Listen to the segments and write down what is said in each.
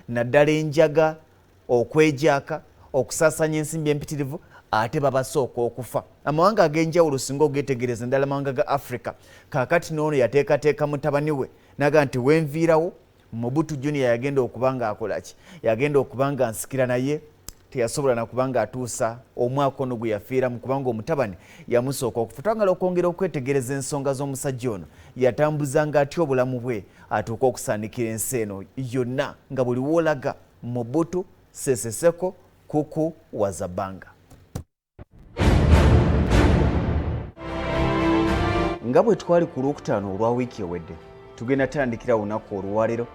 naddala enjaga okwejaka okusasanya ensimbi empitirivu ate babasooka okufa. Amawanga ag'enjawulo singa ogetegereza ndala mawanga ga Africa kakati n'ono yateekateeka mutabani we naga nti wenviirawo Mobutu Junior yagenda okubanga akolaki yagenda okubanga nsikira naye teyasobola nakubanga atuusa omwaka ono gwe yafiiramu kubanga omutabani yamusooka okufa. Twagala okwongera okwetegereza ensonga z'omusajja ono yatambuzanga atya obulamu bwe atuuka okusaanikira ensi eno yonna nga buli woolaga Mobutu Sese Seko kuku wazabanga. Nga bwe twali ku Lwokutaano olwa wiiki ewedde tugenda tandikira olunaku olwaleero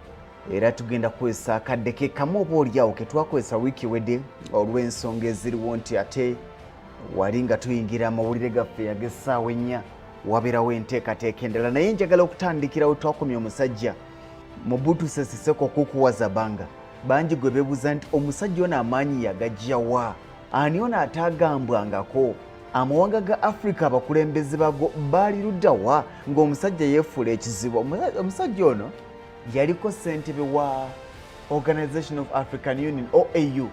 era tugenda kwesa akaddeke kamu oba oliawo ke twakwesa wiiki ewedde olw'ensonga eziriwo nti ate wali nga tuyingira amawulire gaffe ag'essaawa ennya wabeerawo enteekateeka endala naye njagala okutandikira we twakomya omusajja Mobutu Sese Seko kuku wazabanga. Bangi gwe beebuuza nti omusajja ono amaanyi yagajja wa? Ani ono ataagambwangako? Amawanga ga Africa abakulembeze bago baali ludda wa ng'omusajja yeefuula ekizibu? Omusajja ono yaliko ssentebe wa Organization of African Union OAU.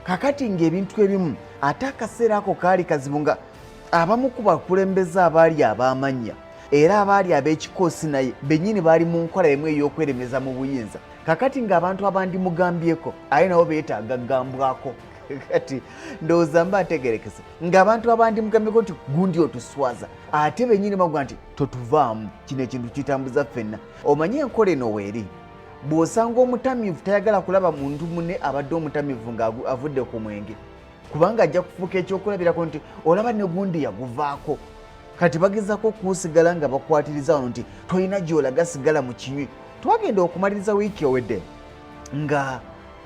Kakati ng'ebintu ebimu ate akaseera ako kaali kazibu nga abamu ku bakulembeze abaali ab'amannya era abaali ab'ekikoosi naye bennyini baali mu nkola emu ey'okweremeza mu buyinza. Kakati ng'abantu abandi mugambyeko aye nabo beetaaga gambwako. Kati ndowooza mba ategerekese ng'abantu abandi mugambyeko nti gundi otuswaza ate bennyini bagwa nti totuvaamu kino ekintu kitambuza ffenna. Omanye enkola eno weeri bw'osanga omutamiivu tayagala kulaba muntu munne abadde omutamiivu ng'avudde ku mwenge kubanga ajja kufuuka ekyokulabirako nti olaba ne gundi yaguvaako. Kati bagezaako okusigala nga bakwatiriza wano nti tolina gy'olaga sigala mu kinywi. Twagenda okumaliriza wiiki ewedde nga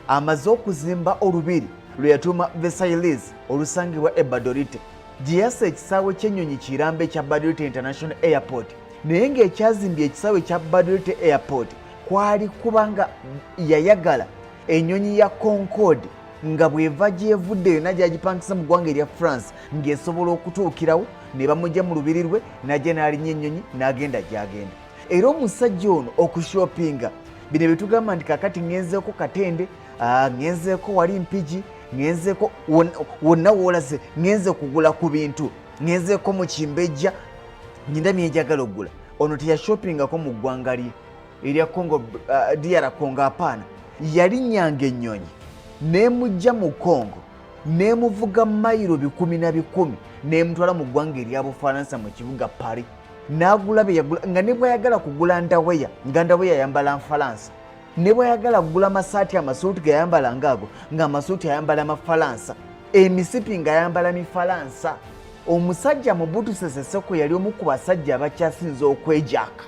amaze okuzimba olubiri lwe yatuuma Versailles olusangibwa e Badolite gye yassa ekisaawe ky'ennyonyi kirambe ekya Badolite International Airport. Naye ng'ekyazimbye ekisaawe ekya Badolite Airport kwali kubanga yayagala ennyonyi ya Concorde nga bw'eva gy'evudde yonna gy'agipangisa mu ggwanga erya France ng'esobola okutuukirawo ne bamugya mu lubiri lwe n'ajja n'alinnya ennyonyi n'agenda gy'agenda. Era omusajja ono okushopinga bino bitugamba nti kakati ngenzeeko Katende, ngenzeeko wali Mpigi, ngenzeeko wonna woolaze, ngenze kugula ku bintu, ngenzeeko mu Kimbejja, nyinda byenjagala okugula. Ono teyashopingako mu ggwanga lye erya Congo, DR Congo apaana. Yalinnyanga ennyonyi n'emugya mu Congo n'emuvuga mayiro 10,000 n'emutwala mu ggwanga erya Bufaransa mu kibuga Paris. N'agula bye yagula nga ne bw'ayagala kugula ndaweya nga ndaweya yambala Nfalansa, ne bw'ayagala kugula amasaati amasuuti ge yayambala ngaago nga amasuuti ayambala Mafalansa, emisipi nga yayambala Mifalansa. Omusajja Mobutu Sese Seko yali omu ku basajja abakyasinza okwejaka.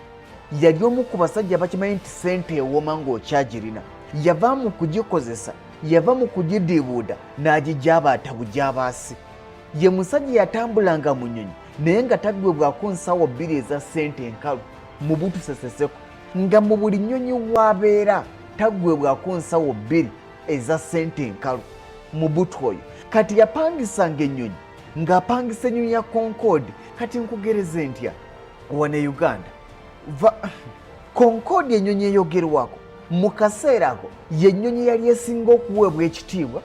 Yali omu ku basajja abakimanyi nti ssente ewooma ng'okyagirina. Yava mu kugikozesa, yava mu kugidiibuuda n'agijaabaata bujaabaasi. Ye musajja yatambulanga mu nnyonyi naye nga taggwebwako nsawo 2 eza ssente enkalu. Mobutu Sese Seko nga mu buli nnyonyi wabeera taggwebwako nsawo 2 eza ssente enkalu. Mobutu oyo kati yapangisanga ennyonyi ng'apangisa ennyonyi ya Concorde. Kati nkugereze ntya wane Uganda Concorde ennyonyi eyogerwako mu kaseera ako yennyonyi yali esinga okuweebwa ekitiibwa,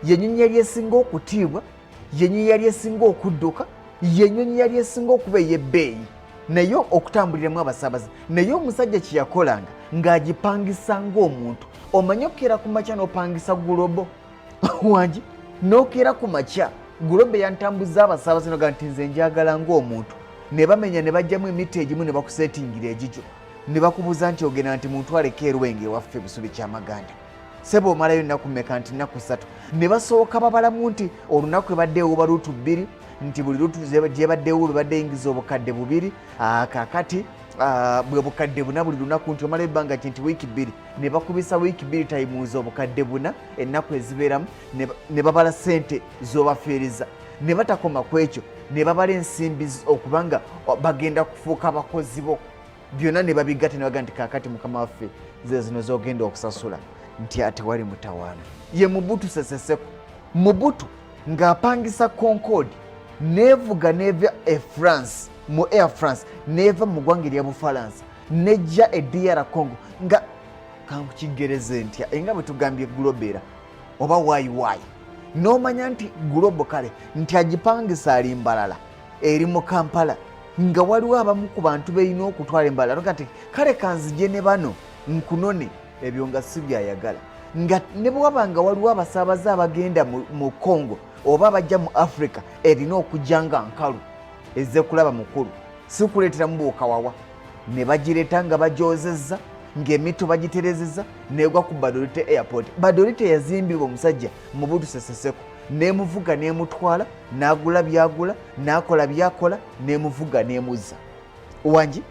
yennyonyi yali esinga okutiibwa, yennyonyi yali esinga okudduka, yennyonyi yali esinga okuba ey'ebbeeyi naye okutambuliramu abasaabaze. Naye omusajja kye yakolanga ng'agipangisa ng'omuntu. Omanye okukeera ku makya n'opangisa gulobo wangi n'okeera ku makya gulobo yantambuza abasaabaze noga nti nze njagala ng'omuntu. Ne bamenya ne bajjamu emiti egimu ne bakuseetingira egigyo ne bakubuuza nti ogenda nti muntu aleka erwenge ewaffe Bisubi ky'Amaganda. Sebo omalayo ennaku mmeka nti nnaku 3. Ne basooka babalamu nti olunaku ebaddeewo ba luutu 2 nti buli luutu gyebaddeewo lubadde yingiza obukadde 2. Kakati bwe bukadde 4 buli lunaku nti omalayo ebbanga nti wiiki 2 ne bakubisa wiiki 2 tayimuuza obukadde 4 ennaku ezibeeramu ne babala ssente z'obafiiriza. Ne batakoma ku ekyo ne babala ensimbi okubanga bagenda kufuuka abakozi bo. Byonna ne babigatta ne baga nti kakati mukama waffe ze zino z'ogenda okusasula nti ate wali mutawaana. Ye Mobutu Sese Seko. Mobutu ng'apangisa Concorde nevuga neva France mu Air France neva mu ggwanga erya Bufalansa nejja e DR Congo nga kankukigereze ntya enga bwe tugambye globera oba wayiwayi n'omanya nti globo kale nti agipangisa ali mbalala eri mu Kampala nga waliwo abamu ku bantu beerina okutwala embalala kati kale kanzije ne bano nkunone ebyo nga si byayagala nga ne bwaba nga waliwo abasaabaze abagenda mu Congo oba abajja mu Africa erina okujja nga nkalu ezze kulaba mukulu si kuleetera mu buukawawa ne bagireeta nga bagyozezza ng'emito bagiterezeza negwa ku Badolite airport. Badolite yazimbibwa omusajja Mobutu Sese Seko nemuvuga nemutwala nagula byagula nakola byakola nemuvuga nemuzza wanji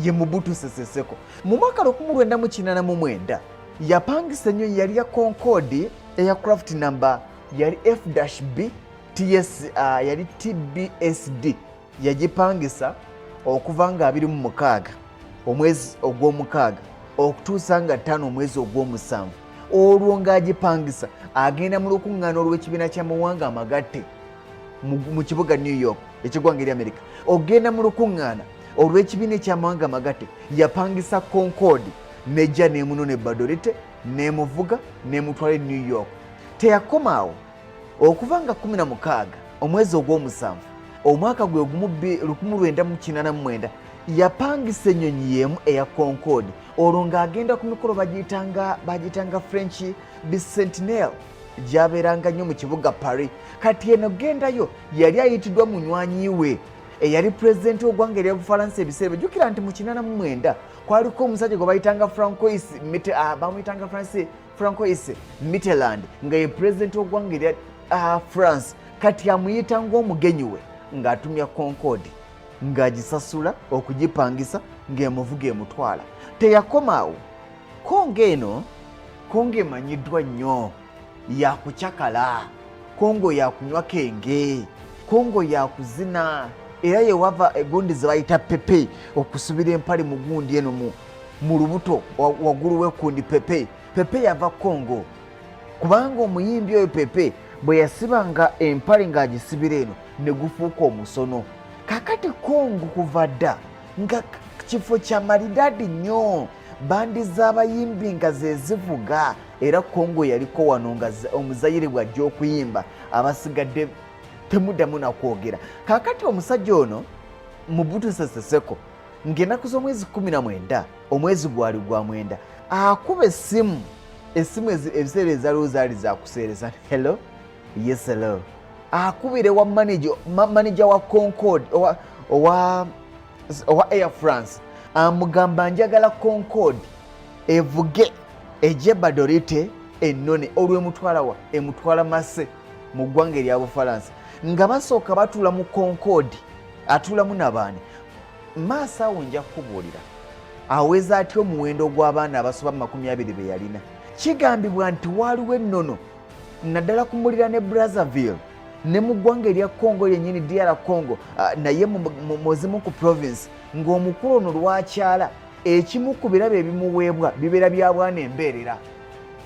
ye Mobutu Sese Seko mu mwaka 1989 yapangisa nnyo yali ya Concorde aircraft number yali F-B TS yali TBSD yagipangisa okuva nga 26 omwezi ogw'omukaaga okutuusa nga 5 omwezi ogw'omusanvu olwo ng'agipangisa agenda mu lukuŋŋaana olw'ekibiina ky'amawanga amagatte mu kibuga New York ekiggwanga eri America ogenda mu lukuŋŋaana olw'ekibiina ky'amawanga amagatte yapangisa Concorde nejja nemunone Badolite nemuvuga nemutwala New York. Teyakomaawo okuva nga 16 omwezi ogw'omusanvu omwaka gwe gumu 1989 yapangisa ennyonyi y'emu eya Concorde olwo ng'agenda ku mikolo bagiyitanga French bicentenaire gyabeeranga nnyo mu kibuga Paris. Kati eno gendayo yali ayitiddwa munywanyi we eyali pulezidenti w'eggwanga erya Bufalansa ebiseera jjukira nti mu 89 kwaliko omusajja gwe bayitanga Francois Mitterrand nga ye pulezidenti w'eggwanga erya France. Kati amuyita ng'omugenyi we ng'atumya Concorde ng'agisasula okugipangisa ng'emuvuga emutwala. Teyakomaawo Kongo emanyiddwa nnyo yakucakala, Kongo yakunywa kenge, Kongo yakuzina era yewava egundi ze bayita pepe okusubira empale mu gundi eno mu lubuto waggulu w'ekundi pepe yava Kongo kubanga omuyimbi oyo pepe bwe yasibanga empale ng'agisibira eno ne gufuuka omusono. Kakati Kongo kuva dda nga kifo kya maridadi nnyo bandi z'abayimbi nga ze zivuga era Kongo yaliko wano nga omuzayire bw'ajja okuyimba abasigadde temuddamu nakwogera. Kakati omusajja ono Mobutu Sese Seko ng'ennaku z'omwezi 19 omwezi gwali gwa 9 akuba essimu ebiseera ezaliwo zaali zakuseereza. Hello, yes hello. Akubire wa manager wa Concorde owa Air France amugamba njagala Concorde evuge ejje Badolite ennone emutwala Mase mu ggwanga erya Bufalansa nga basooka batuula mu Concorde atuulamu nabaani maaso awo nja kukubuulira aweza atya omuwendo gw'abaana abasoba 20 be yalina. Kigambibwa nti waaliwo ennono naddala kumulira ne Brazzaville ne mu ggwanga erya Congo lyennyini DR Congo naye muzimu ku province ng'omukulu ono lwakyala ekimu ku birabo ebimuweebwa bibeera bya bwana embeerera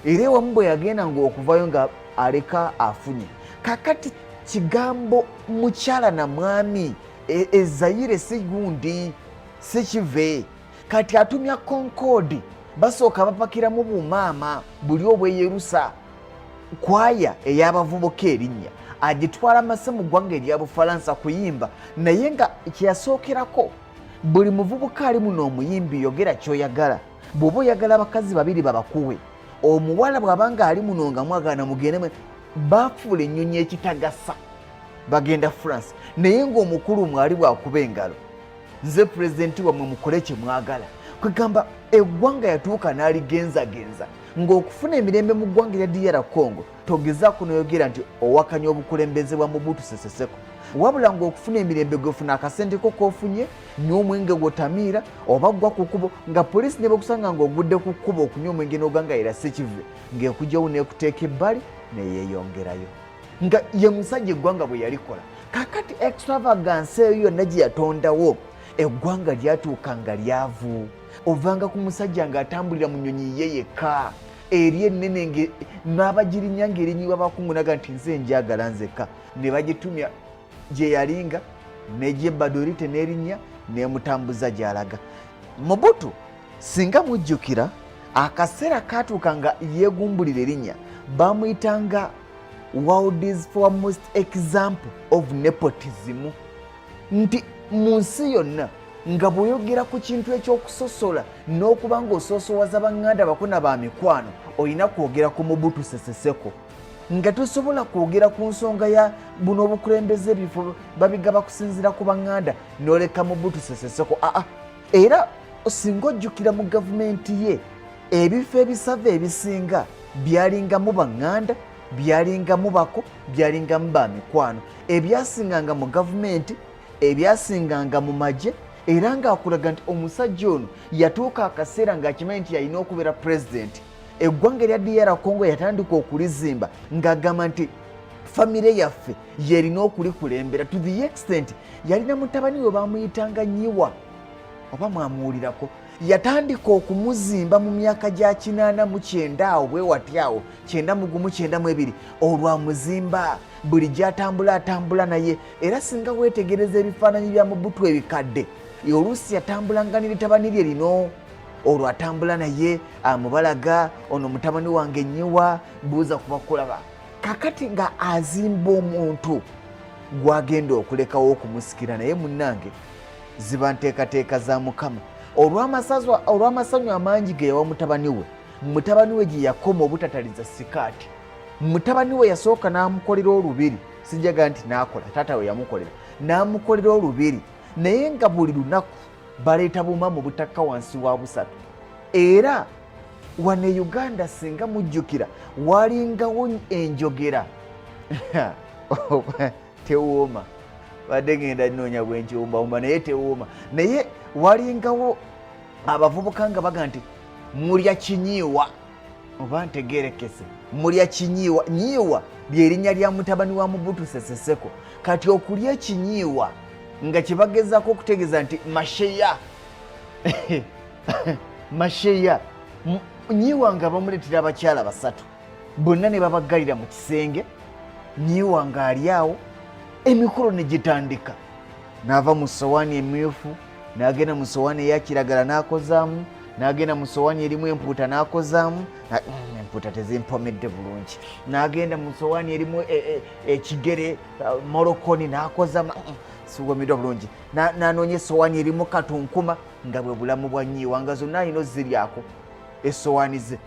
era ewamu bwe yagenda ng'okuvayo nga aleka afunye. Kakati kigambo mukyala na mwami ezayire si gundi si kive kati atumya Concorde basooka bapakiramu bumaama buli obweyerusa kwaya ey'abavubuka erinnya agitwala Mase mu ggwanga erya Bufalansa kuyimba naye nga kyeyasookerako buli muvubuka ali muno omuyimbi yogera ky'oyagala bw'oba oyagala abakazi babiri babakuwe omuwala bw'abanga ali muno nga mwagana mugende bafuula ennyonyi ekitagasa bagenda France naye ng'omukulu mwali bwakuba engalo nze pulezidenti wammwe mukole kye mwagala kwegamba eggwanga yatuuka n'aligenzagenza ng'okufuna emirembe mu ggwanga erya DR Congo togezaako noyogera nti owakanya obukulembeze bwa Mobutu Sese Seko wabula ng'okufuna emirembe gwefuna akasenteko k'ofunye n'omwenge gw'otamiira oba gwa ku kkubo nga poliisi ne bakusanga ng'ogudde ku kkubo okunywa omwenge n'oganga era si kive ng'ekugyawo n'ekuteeka ebbali neyeeyongerayo nga ye musajja eggwanga bwe yalikola. Kakati extravagance eyo yonna gye yatondawo eggwanga lyatuuka nga lyavu ovanga ku musajja ng'atambulira mu nnyonyi ye yekka eri ennene n'abagirinya ng'erinnyibwa bakungunaga nti nze njagala nzekka ne bagitumya gye yalinga n'egye Badolite n'erinnya n'emutambuza gy'alaga. Mobutu singa mujjukira akaseera katuuka nga yeegumbulira erinnya bamuyitanga world's foremost example of nepotism, nti mu nsi yonna nga bw'oyogera ku kintu ekyokusosola n'okuba ng'osoosowaza baŋŋanda bakuna ba mikwano olina kwogera ku Mobutu Sese Seko, nga tosobola kwogera ku nsonga ya buno obukulembeze ebifo babigaba kusinziira ku baŋŋanda n'oleka Mobutu Sese Seko. Era singa ojjukira mu gavumenti ye ebifo ebisava ebisinga byalingamu baŋŋanda, byalingamu bako, byalingamu ba mikwano, ebyasinganga mu gavumenti, ebyasinganga mu magye, era ng'akulaga nti omusajja ono yatuuka akaseera ng'akimanyi nti yalina okubeera pulezidenti. Eggwanga erya DR Congo yatandika okulizimba ng'agamba nti famire yaffe yerina okulikulembera, to the extent yalina mutabani we bamuyitanga Nyiwa, oba mwamuwulirako, yatandika okumuzimba mu myaka gya 89 awo bwe wati awo 91-92 olwamuzimba buli gy'atambula atambula naye. Era singa weetegereza ebifaananyi bya Mobutu ebikadde, oluusi yatambulanga n'eritabani lye lino, olwo atambula naye amubalaga ono mutabani wange Nyiwa, buuza kubakulaba. Kakati nga azimba omuntu gwagenda okulekawo okumusikira, naye munnange ziba nteekateeka za Mukama. Olw'amasanyu amangi ge yawa mutabani we gye yakoma obutataliza sikaati. Mutabani we yasooka n'amukolera olubiri, sijaga nti n'akola, taata we yamukolera, n'amukolera olubiri, naye nga buli lunaku baleeta buma mu butaka wansi wa busatu. Era wano e Uganda singa mujjukira walingawo enjogera tewooma, badde ngenda nnoonya bwenkiwumbawumba naye tewooma, naye walingawo abavubuka nga baga nti mulya kinyiiwa, oba ntegeerekese, mulya kinyiiwa. Nyiiwa lyerinnya lya mutabani wa Mobutu Sese Seko. Kati okulya ekinyiiwa nga kyebagezaako okutegeeza nti masheya masheya. Nyiiwa nga bamuleetera abakyala basatu, bonna ne babagalira mu kisenge. Nyiiwa ng'ali awo, emikolo ne gitandika, n'ava mu sowaani emyufu n'agenda mu sowaani eya kiragala n'akozaamu, n'agenda mu sowaani erimu empuuta n'akozaamu, empuuta tezimpomedde bulungi, n'agenda mu sowaani erimu ekigere molokoni n'akozaamu, siwumiddwa bulungi, n'anoonya essowaani erimu katunkuma, nga bwe bulamu bwa Nyiiwa, nga zonna alina oziryako essowaani ze,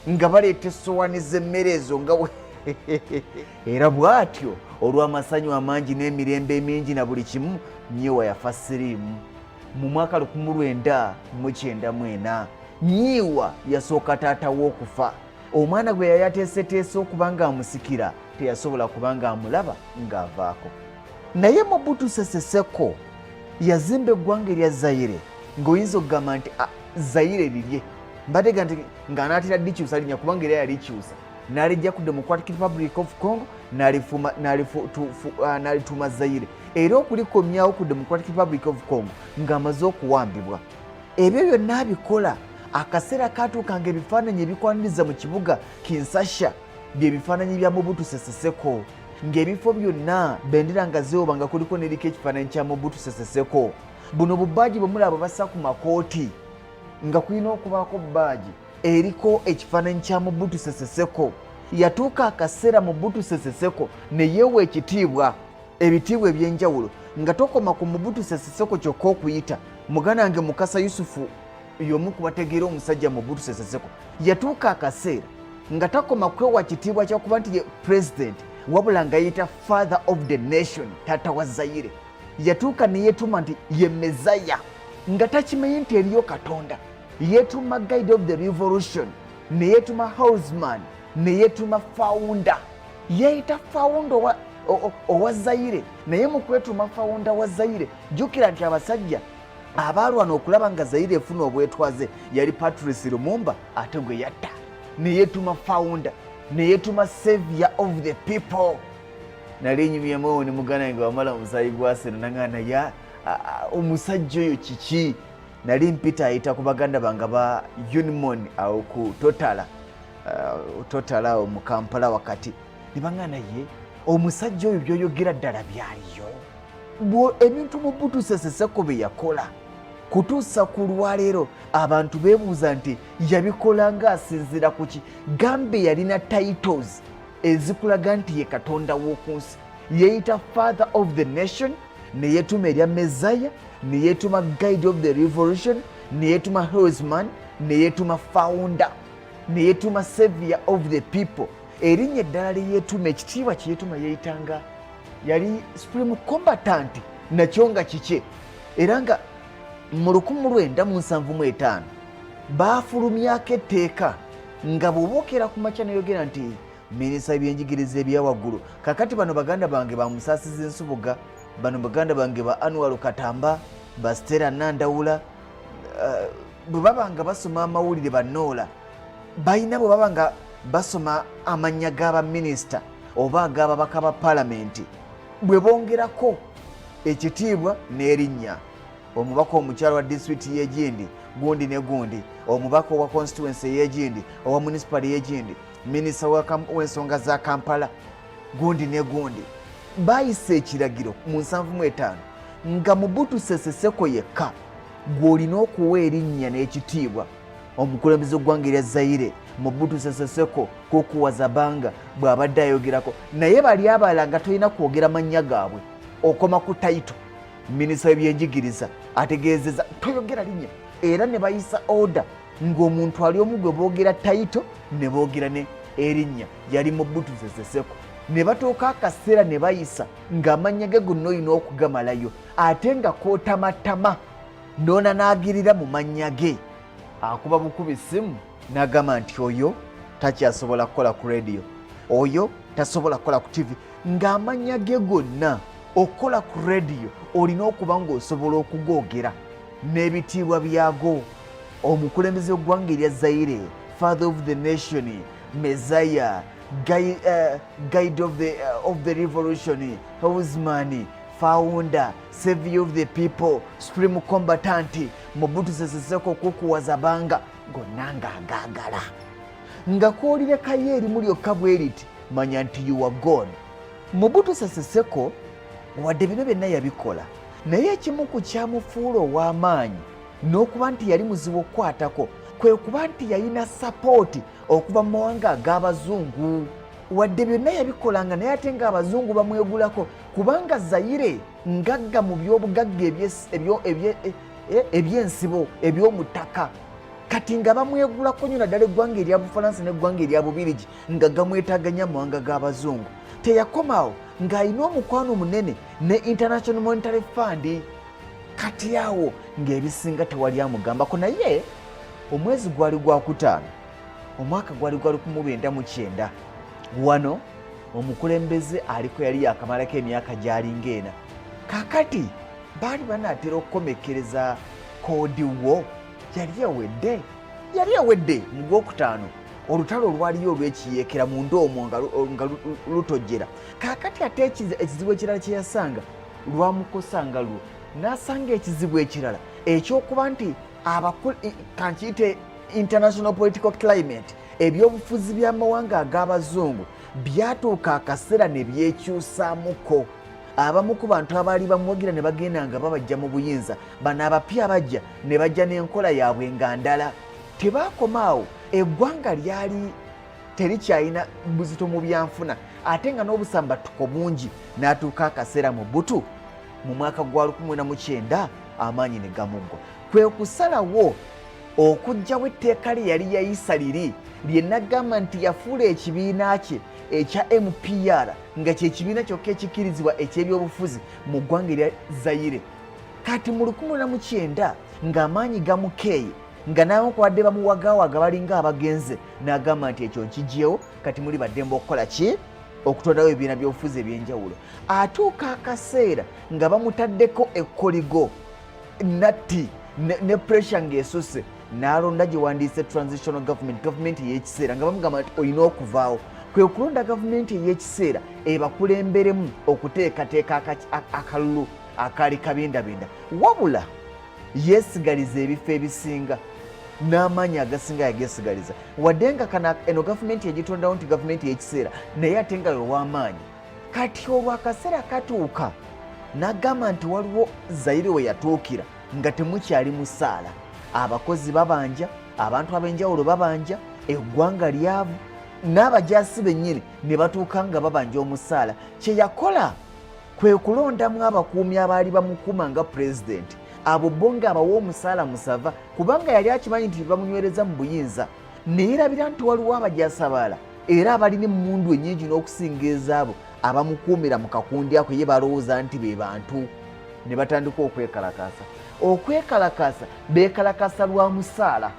nga baleeta essowaani z'emmere ezo nga era bw'atyo olw'amasanyu amangi n'emirembe emingi na buli kimu, Nyiiwa yafa siriimu mu mwaka 1994. Nyiiwa yasooka taatawo okufa. Omwana gwe yali ateeseteese okuba ng'amusikira teyasobola kuba ng'amulaba ng'avaako. Naye Mobutu Sese Seko yazimba eggwanga erya Zaire ng'oyinza okugamba nti Zaire lirye, mbadde nti ng'anaatera likyusa linnya kubanga era yalikyusa, n'alijja ku Democratic Republic of Congo n'alituuma Zaire, era okulikomyawo ku Democratic Republic of Congo ng'amaze okuwambibwa. Ebyo byonna abikola akaseera katuuka nga ebifaananyi ebikwaniriza mu kibuga Kinshasa bye bifaananyi bya Mobutu Sese Seko, ng'ebifo byonna bendera nga zeoba nga kuliko n'eriko ekifaananyi kya Mobutu Sese Seko. Buno bubaaji bwe mulaba bassa ku makooti nga kulina okubaako bubaaji eriko ekifaananyi kya Mobutu Sese Seko. Yatuuka akaseera Mobutu Sese Seko ne yeewa ekitiibwa, ebitiibwa eby'enjawulo, nga tokoma ku Mobutu Sese Seko kyokka okuyita. Muganda wange Mukasa Yusufu y'omu ku bategeera omusajja Mobutu Sese Seko. Yatuuka akaseera nga takoma kwewa kitiibwa kyakuba nti ye president, wabula nga yita father of the nation, taata wa Zaire. Yatuuka ne yeetuma nti ye Mezaya, nga takimanyi nti eriyo Katonda. Yeetuma guide of the revolution, ne yeetuma houseman, ne yeetuma founder. Yeeyita founder owa Zaire, naye mu kwetuma founder wa Zaire jjukira nti abasajja abaalwana okulaba nga Zaire efuna obwetwaze yali Patrice Lumumba, ate gwe yatta. Ne yeetuma founder, ne yeetuma savior of the people. Nali nyumyemu ne muganda wange wamala omusaayi gwa Seno nangana ya omusajja oyo kiki. Nali mpita ayita ku baganda bange ba Unimon awo ku Totala awo mu Kampala wakati, ne bangana ye omusajja oyo byoyogera ddala byaliyo. Ebintu Mobutu Sese Seko bye yakola kutuusa ku lwaleero abantu beebuuza nti yabikola ng'asinziira ku ki? Gambe yalina titles ezikulaga nti ye katonda w'oku nsi. Yeeyita father of the nation, ne yeetuma erya Messiah, ne yeetuma guide of the revolution, ne yeetuma horseman, ne yeetuma founder, ne yeetuma savior of the people. Erinnya eddala lye yeetuma, ekitiibwa kye yeetuma yeeyitanga yali supreme combatant, nakyo nga kike. Era nga mu 1975 baafulumyako etteeka nga bw'obookera ku makya neyogera nti minisita ebyenjigiriza ebyawaggulu, kakati bano baganda bange ba Musaasizi Nsubuga, bano baganda bange ba Anwar Katamba, ba Stella Nandawula, bwe baba nga basoma amawulire banoola, balina bwe baba nga basoma amannya g'abaminisita oba ag'ababaka ba palamenti, bwe bongerako ekitiibwa n'erinnya, omubaka omukyalo wa disitulikiti y'Egindi gundi ne gundi, omubaka owa constituency y'Egindi, owa municipal y'Egindi, minisita w'ensonga za Kampala gundi ne gundi, baayisa ekiragiro mu 75 nga Mobutu Sese Seko yekka gw'olina okuwa erinnya n'ekitiibwa. Omukulembeze gw'eggwanga erya Zaire Mobutu Sese Seko Kukuwazabanga bw'abadde ayogerako, naye bali abalala nga tolina kwogera mannya gaabwe, okoma ku tayito. Minisita w'ebyenjigiriza ategeezezza toyogera linnya, era ne bayisa oda ng'omuntu ali omu gwe boogera tayito ne boogera ne erinnya yali Mobutu Sese Seko. Ne batuuka akaseera ne bayisa ng'amannya ge gonna olina okugamalayo, ate nga kootamatama noona n'agirira mu mannya ge. Akuba bukubi essimu n'agamba nti oyo takyasobola kukola ku radio, oyo tasobola kukola ku TV, ng'amannya ge gonna okukola ku radio olina okuba ng'osobola okugoogera n'ebitiibwa byago. Omukulembeze w'eggwanga erya Zaire, father of the nation, Messiah, guide of the revolution, horseman, founder, savior of the people, supreme combatant, Mobutu Sese Seko Kukuwazabanga, gonna ng'agaagala. Nga kwolire kaye erimu lyokka bwe riti manya nti you are gone. Mobutu Sese Seko wadde bino byonna yabikola, naye ekimu ku kyamufuula ow'amaanyi n'okuba nti yali muzibu okukwatako kwe kuba nti yalina sapooti okuva mu mawanga ag'abazungu. Wadde byonna yabikolanga naye ate ng'abazungu bamwegulako, kubanga Zaire ngagga mu by'obugagga eby'ensibo eby'omuttaka, kati nga bamwegulako nnyo naddala eggwanga erya Bufalansa n'eggwanga erya Bubirigi nga gamwetaaganya amawanga g'abazungu. Teyakomaawo ng'alina omukwano munene ne International Monetary Fund, kati awo ng'ebisinga tewali amugambako. Naye omwezi gwali gwa kutaano, omwaka gwali 1999, wano omukulembeze aliko yali yakamalako emyaka gy'alinga ena. Kakati baali banaatera okukomekereza koodi wo, yali ewedde mu gwokutaano, olutalo olwaliyo olw'ekiyeekera mu ndoomo nga lutojjera. Kakati ate ekizibu ekirala kye yasanga lwamukosanga lwo, n'asanga ekizibu ekirala ekyokuba nti kankiyite international political climate, ebyobufuzi by'amawanga ag'abazungu byatuuka akaseera ne byekyusaamuko. Abamu ku bantu abaali bamwagira ne bagenda nga babajja mu buyinza, bano abapya bajja ne bajja n'enkola yaabwe nga ndala. Tebaakomaawo, eggwanga lyali terikyalina buzito mu byanfuna, ate nga n'obusambatuko bungi. N'atuuka akaseera Mobutu mu mwaka gwa 1999 amaanyi ne gamuggwa, kwe kusalawo okuggyawo etteeka lye yali yayisa liri lye nagamba nti yafuula ekibiina kye ekya MPR nga kye kibiina kyokka ekikkirizibwa eky'ebyobufuzi mu ggwanga erya Zaire. Kati mu 1999 ng'amaanyi gamukeeye, nga n'abakwadde bamuwagaawaga balinga abagenze, n'agamba nti ekyo nkigyewo, kati muli baddembe okukola ki? Okutondawo ebibiina by'obufuzi eby'enjawulo. Atuuka akaseera nga bamutaddeko ekkoligo natti ne pressure ng'esusse, n'alonda gye wandiise transitional government, gavumenti ey'ekiseera, nga bamugamba nti olina okuvaawo. Kwe kulonda gavumenti ey'ekiseera ebakulemberemu okuteekateeka akalulu akaali kabindabinda, wabula yeesigaliza ebifo ebisinga n'amaanyi agasinga yageesigaliza. Wadde nga eno gavumenti egitondawo nti gavumenti ey'ekiseera, naye ate nga w'amaanyi. Kati olwo akaseera katuuka n'agamba nti waliwo Zaire we yatuukira nga temukyali musaala, abakozi babanja, abantu ab'enjawulo babanja, eggwanga lyavu, n'abajaasi bennyini ne batuuka nga babanja omusaala. Kye yakola kwe kulondamu abakuumi abaali bamukuuma nga pulezidenti, abo bo ng'abawa omusaala musava, kubanga yali akimanyi nti bamunywereza mu buyinza. Ne yeerabira nti waliwo abajaasi abalala era abalina emmundu ennyingi n'okusinga ezaabo abamukuumira mu kakundi ako ye balowooza nti be bantu. Ne batandika okwekalakaasa. Okwekalakaasa beekalakasa lwa musaala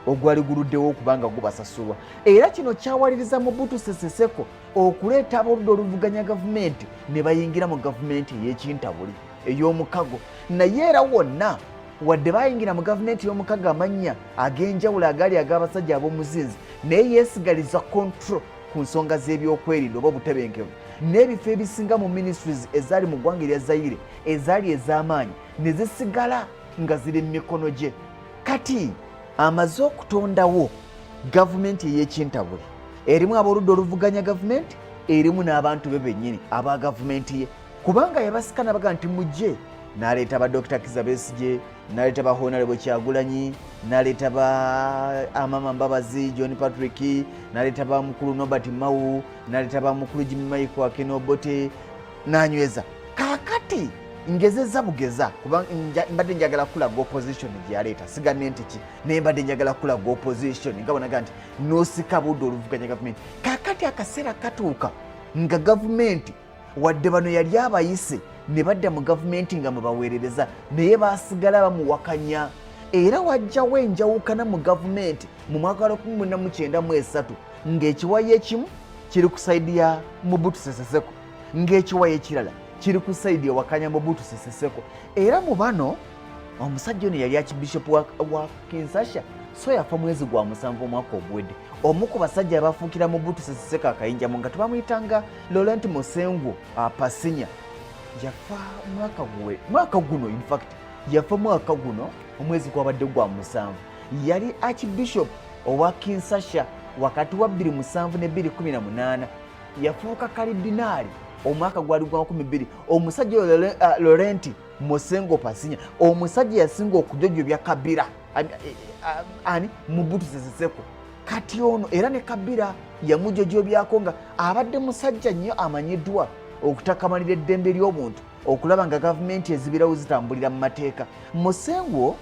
ogwali guluddewo okubanga gubasasulwa. Era kino kyawaliriza Mobutu Sese Seko okuleeta ab'oludda oluvuganya gavumenti ne bayingira mu gavumenti ey'ekintabuli ey'omukago. Naye era wonna wadde bayingira mu gavumenti y'omukago amannya ag'enjawulo agaali ag'abasajja ab'omuzinzi, naye yeesigaliza control ku nsonga z'ebyokwerinda oba obutebenkevu, n'ebifo ebisinga mu ministries ezaali mu ggwanga erya Zaire ezaali ez'amaanyi ne zisigala nga ziri mu mikono gye. Kati amaze okutondawo gavumenti ey'ekintabuli erimu ab'oludda oluvuganya gavumenti, erimu n'abantu be bennyini aba gavumenti ye, kubanga yabasika nabaga nti mujje. N'aleeta ba Dr. Kizza Besigye, n'aleeta ba Honorable Kyagulanyi, n'aleeta ba Amama Mbabazi, John Patrick, n'aleeta ba mukulu Nobert Mao, n'aleeta ba mukulu Jimmy Maiko Akenobote, n'anyweza. Kaakati ngezeza bugeza kubanga mbadde njagala kulaga opposition gye yaleeta, siganne nti ki, naye mbadde njagala kulaga opposition nga bonaga nti n'osika budde oluvuganya gavumenti. Kaakati akaseera katuuka nga gavumenti wadde bano yali abayise ne badda mu gavumenti nga mubaweerereza, naye baasigala bamuwakanya. Era wajjawo enjawukana mu gavumenti mu mwaka wa 1993 ng'ekiwayi ekimu kiri ku sayidi ya Mobutu Sese Seko, ng'ekiwayi ekirala kiri ku sayidi ewakanya Mobutu Sese Seko. Era mu bano omusajja ono yali akibishopu wa Kinshasa, so yafa mwezi gwa 7 omwaka oguwedde. Omu ku basajja abafuukira Mobutu Sese Seko akayinjamu nga tubamuyitanga Laurent Mosengo Apasinya yafa mwaka guno, in fact yafa mwaka guno omwezi gwabadde gwa 7. Yali archbishop owa Kinshasa wakati wa 2007 ne 2018. Yafuuka kalidinaali omwaka gwali gwa 12. Omusajja Laurent Mosengo Apasinya, omusajja yasinga okujojobya Kabila ani Mobutu Sese Seko. Kati ono era ne Kabila yamujojobyako nga abadde musajja nnyo amanyiddwa okutakamalira eddembe ly'obuntu, okulaba nga gavumenti ezibirawo zitambulira mu mateeka. Mosengo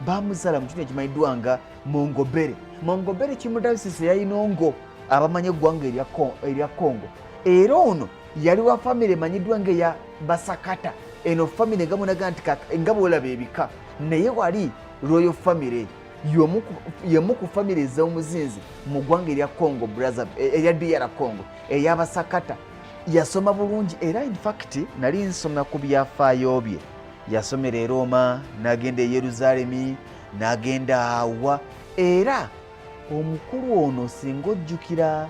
bamuzala mu kitundu ekimanyiddwa nga Mongobere. Mongobere kimudayosisi yayinongo abamanyi eggwanga erya Congo. Era ono yali wa famire emanyiddwa ng'eya Basakata. Eno famire nga munaga nti nga bwolaba ebika, naye wali royal famire yemu ku famire ez'omuzinzi mu ggwanga erya Congo erya DR Congo ey'Abasakata. Yasoma bulungi era in fact nali nsoma ku byafaayo bye. Yasomera e Roma, n'agenda e Yeruzalemi, n'agenda awa. Era omukulu ono singa ojjukira